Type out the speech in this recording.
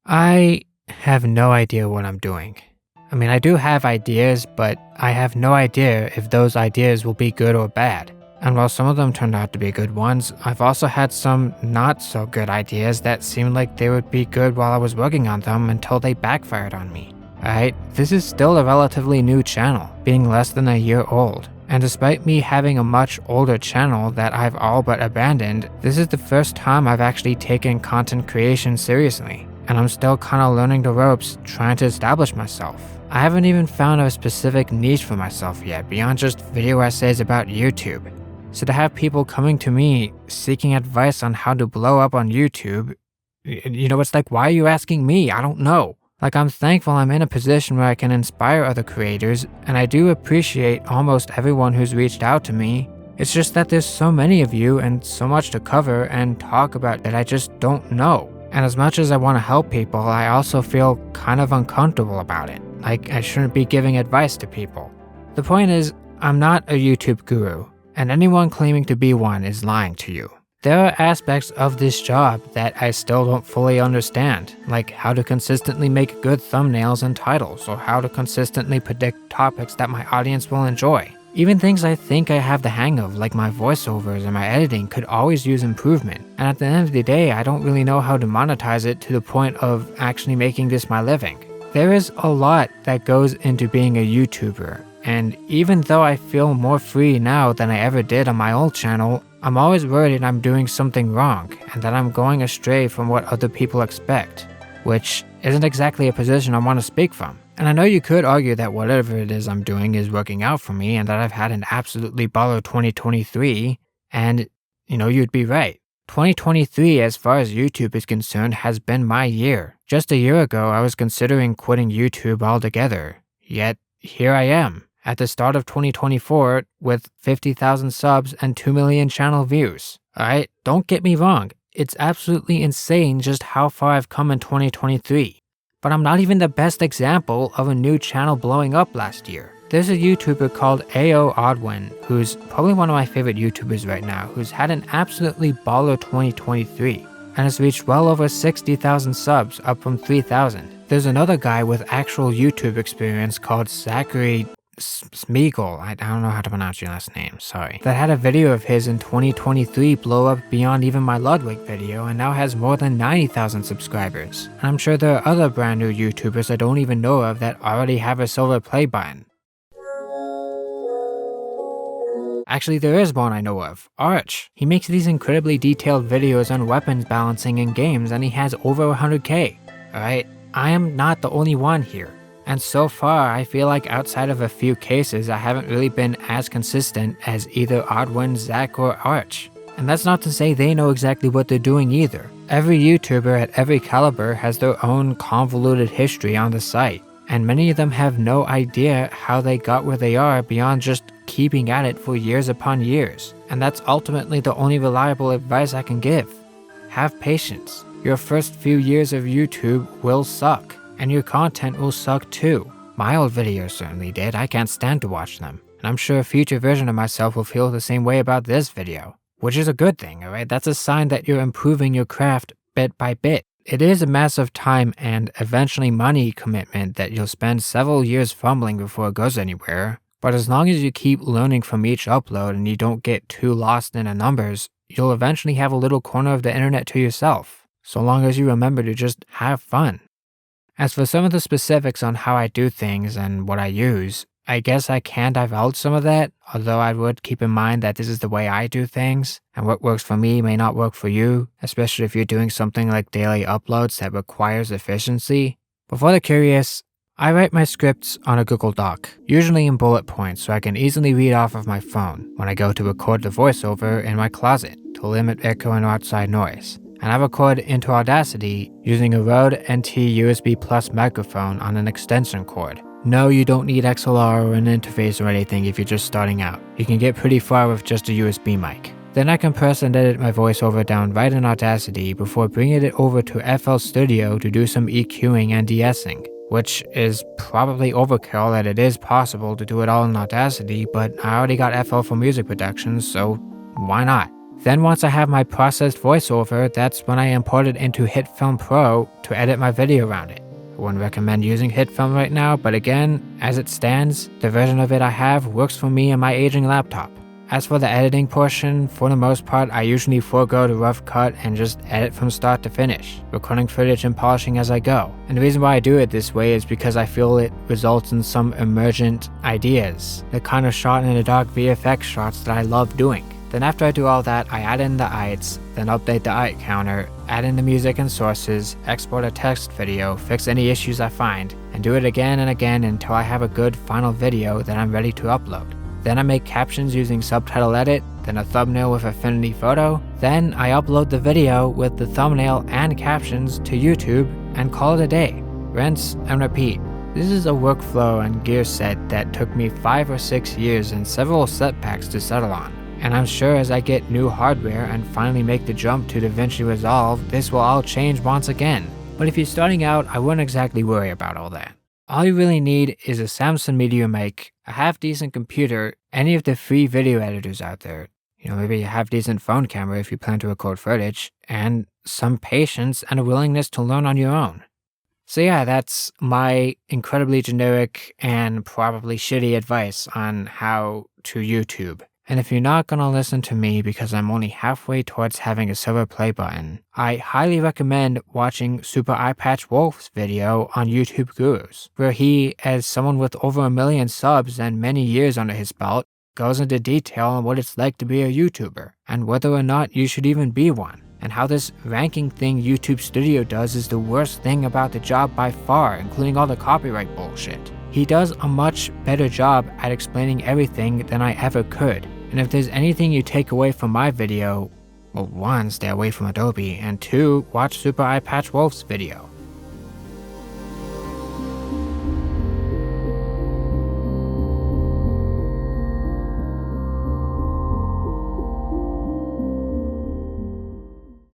I have no idea what I'm doing. I mean, I do have ideas, but I have no idea if those ideas will be good or bad. And while some of them turned out to be good ones, I've also had some not so good ideas that seemed like they would be good while I was working on them until they backfired on me. Alright, this is still a relatively new channel, being less than a year old. And despite me having a much older channel that I've all but abandoned, this is the first time I've actually taken content creation seriously. And I'm still kinda learning the ropes, trying to establish myself. I haven't even found a specific niche for myself yet, beyond just video essays about YouTube. So to have people coming to me, seeking advice on how to blow up on YouTube, it's like, why are you asking me? I don't know. Like, I'm thankful I'm in a position where I can inspire other creators, and I do appreciate almost everyone who's reached out to me. It's just that there's so many of you and so much to cover and talk about that I just don't know. And as much as I want to help people, I also feel kind of uncomfortable about it. Like, I shouldn't be giving advice to people. The point is, I'm not a YouTube guru, and anyone claiming to be one is lying to you. There are aspects of this job that I still don't fully understand, like how to consistently make good thumbnails and titles, or how to consistently predict topics that my audience will enjoy. Even things I think I have the hang of, like my voiceovers and my editing, could always use improvement. And at the end of the day, I don't really know how to monetize it to the point of actually making this my living. There is a lot that goes into being a YouTuber, and even though I feel more free now than I ever did on my old channel, I'm always worried I'm doing something wrong and that I'm going astray from what other people expect, which isn't exactly a position I want to speak from. And I know you could argue that whatever it is I'm doing is working out for me and that I've had an absolutely baller 2023, and you'd be right. 2023, as far as YouTube is concerned, has been my year. Just a year ago, I was considering quitting YouTube altogether. Yet, here I am, at the start of 2024, with 50,000 subs and 2 million channel views. Alright, don't get me wrong, it's absolutely insane just how far I've come in 2023. But I'm not even the best example of a new channel blowing up last year. There's a YouTuber called A.O. Odwin, who's probably one of my favorite YouTubers right now, who's had an absolutely baller 2023, and has reached well over 60,000 subs, up from 3,000. There's another guy with actual YouTube experience called Zachary Smeagol, I don't know how to pronounce your last name, sorry, that had a video of his in 2023 blow up beyond even my Ludwig video and now has more than 90,000 subscribers. And I'm sure there are other brand new YouTubers I don't even know of that already have a silver play button. Actually, there is one I know of, Arch. He makes these incredibly detailed videos on weapons balancing in games and he has over 100k. Alright, I am not the only one here. And so far, I feel like outside of a few cases, I haven't really been as consistent as either Odwin, Zach, or Arch. And that's not to say they know exactly what they're doing either. Every YouTuber at every caliber has their own convoluted history on the site, and many of them have no idea how they got where they are beyond just keeping at it for years upon years. And that's ultimately the only reliable advice I can give. Have patience. Your first few years of YouTube will suck. And your content will suck too. My old videos certainly did, I can't stand to watch them. And I'm sure a future version of myself will feel the same way about this video. Which is a good thing, alright? That's a sign that you're improving your craft bit by bit. It is a massive time and eventually money commitment that you'll spend several years fumbling before it goes anywhere. But as long as you keep learning from each upload and you don't get too lost in the numbers, you'll eventually have a little corner of the internet to yourself. So long as you remember to just have fun. As for some of the specifics on how I do things and what I use, I guess I can divulge some of that, although I would keep in mind that this is the way I do things, and what works for me may not work for you, especially if you're doing something like daily uploads that requires efficiency. But for the curious, I write my scripts on a Google Doc, usually in bullet points so I can easily read off of my phone when I go to record the voiceover in my closet to limit echo and outside noise. And I record into Audacity using a Rode NT USB Plus microphone on an extension cord. No, you don't need XLR or an interface or anything if you're just starting out. You can get pretty far with just a USB mic. Then I compress and edit my voiceover down right in Audacity before bringing it over to FL Studio to do some EQing and de-essing, which is probably overkill that it is possible to do it all in Audacity, but I already got FL for music production, so why not? Then once I have my processed voiceover, that's when I import it into HitFilm Pro to edit my video around it. I wouldn't recommend using HitFilm right now, but again, as it stands, the version of it I have works for me and my aging laptop. As for the editing portion, for the most part, I usually forego the rough cut and just edit from start to finish, recording footage and polishing as I go. And the reason why I do it this way is because I feel it results in some emergent ideas, the kind of shot in the dark VFX shots that I love doing. Then after I do all that, I add in the ITs, then update the IT counter, add in the music and sources, export a text video, fix any issues I find, and do it again and again until I have a good final video that I'm ready to upload. Then I make captions using Subtitle Edit, then a thumbnail with Affinity Photo, then I upload the video with the thumbnail and captions to YouTube and call it a day. Rinse and repeat. This is a workflow and gear set that took me 5 or 6 years and several setbacks to settle on. And I'm sure as I get new hardware and finally make the jump to DaVinci Resolve, this will all change once again. But if you're starting out, I wouldn't exactly worry about all that. All you really need is a Samsung Meteor Mic, a half-decent computer, any of the free video editors out there, maybe a half-decent phone camera if you plan to record footage, and some patience and a willingness to learn on your own. So yeah, that's my incredibly generic and probably shitty advice on how to YouTube. And if you're not gonna listen to me because I'm only halfway towards having a silver play button, I highly recommend watching Super Eyepatch Wolf's video on YouTube Gurus, where he, as someone with over 1 million subs and many years under his belt, goes into detail on what it's like to be a YouTuber, and whether or not you should even be one, and how this ranking thing YouTube Studio does is the worst thing about the job by far, including all the copyright bullshit. He does a much better job at explaining everything than I ever could. And if there's anything you take away from my video, well, 1, stay away from Adobe, and 2, watch Super Eyepatch Wolf's video.